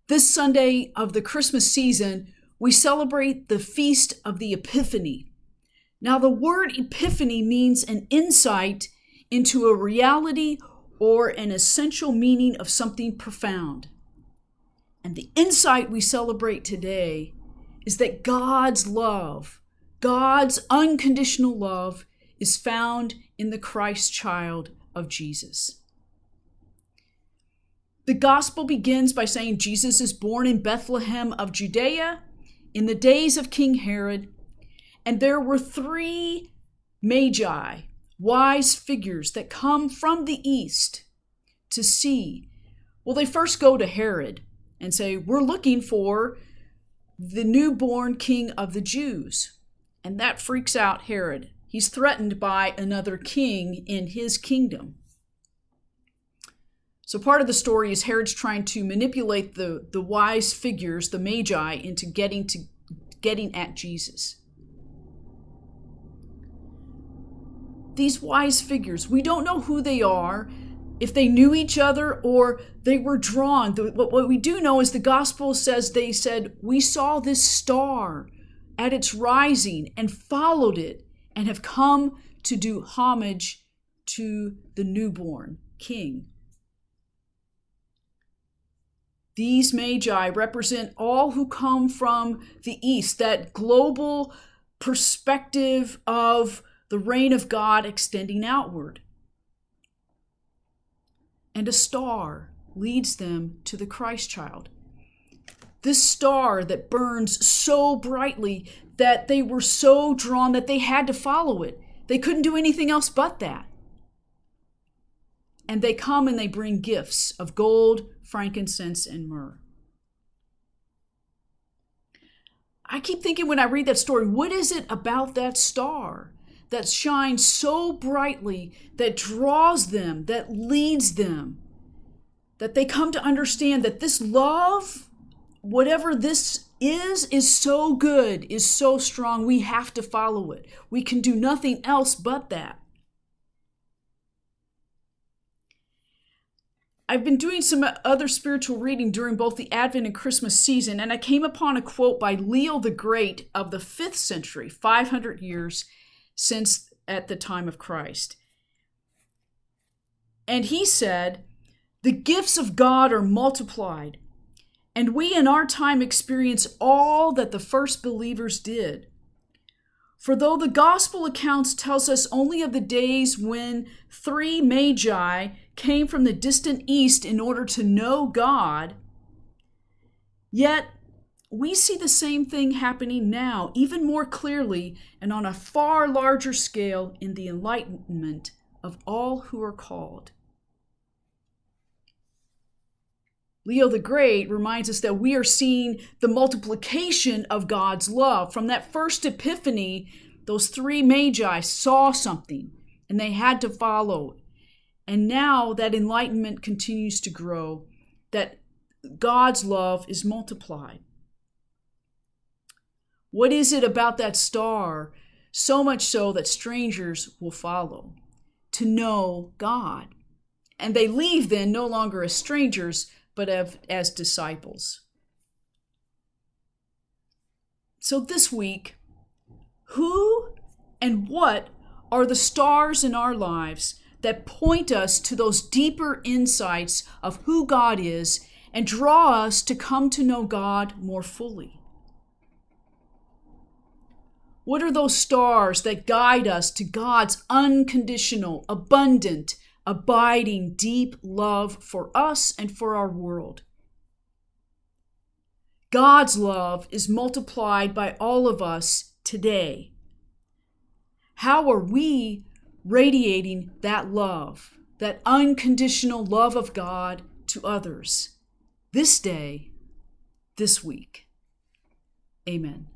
This Sunday of the Christmas season, we celebrate the Feast of the Epiphany. Now, the word epiphany means an insight into a reality or an essential meaning of something profound. And the insight we celebrate today is that God's love, God's unconditional love, is found in the Christ child of Jesus. The gospel begins by saying Jesus is born in Bethlehem of Judea in the days of King Herod, and there were 3 magi, wise figures that come from the east to see. Well, they first go to Herod and say, we're looking for the newborn king of the Jews. And that freaks out Herod. He's threatened by another king in his kingdom. So part of the story is Herod's trying to manipulate the wise figures, the magi, into getting at Jesus. These wise figures, we don't know who they are, if they knew each other or they were drawn. What we do know is the gospel says they said, we saw this star at its rising and followed it and have come to do homage to the newborn king. These magi represent all who come from the east, that global perspective of the reign of God extending outward. And a star leads them to the Christ child. This star that burns so brightly that they were so drawn that they had to follow it. They couldn't do anything else but that. And they come and they bring gifts of gold, frankincense, and myrrh. I keep thinking when I read that story, what is it about that star that shines so brightly, that draws them, that leads them, that they come to understand that this love, whatever this is so good, is so strong, we have to follow it. We can do nothing else but that. I've been doing some other spiritual reading during both the Advent and Christmas season, and I came upon a quote by Leo the Great of the 5th century, 500 years since at the time of Christ. And he said, "The gifts of God are multiplied, and we in our time experience all that the first believers did. For though the gospel accounts tells us only of the days when 3 magi came from the distant east in order to know God, yet we see the same thing happening now, even more clearly and on a far larger scale in the enlightenment of all who are called." Leo the Great reminds us that we are seeing the multiplication of God's love. From that first epiphany, those 3 magi saw something and they had to follow. And now that enlightenment continues to grow, that God's love is multiplied. What is it about that star, so much so that strangers will follow to know God? And they leave then no longer as strangers, but as disciples. So this week, who and what are the stars in our lives that point us to those deeper insights of who God is and draw us to come to know God more fully? What are those stars that guide us to God's unconditional, abundant, abiding, deep love for us and for our world? God's love is multiplied by all of us today. How are we radiating that love, that unconditional love of God to others this day, this week? Amen.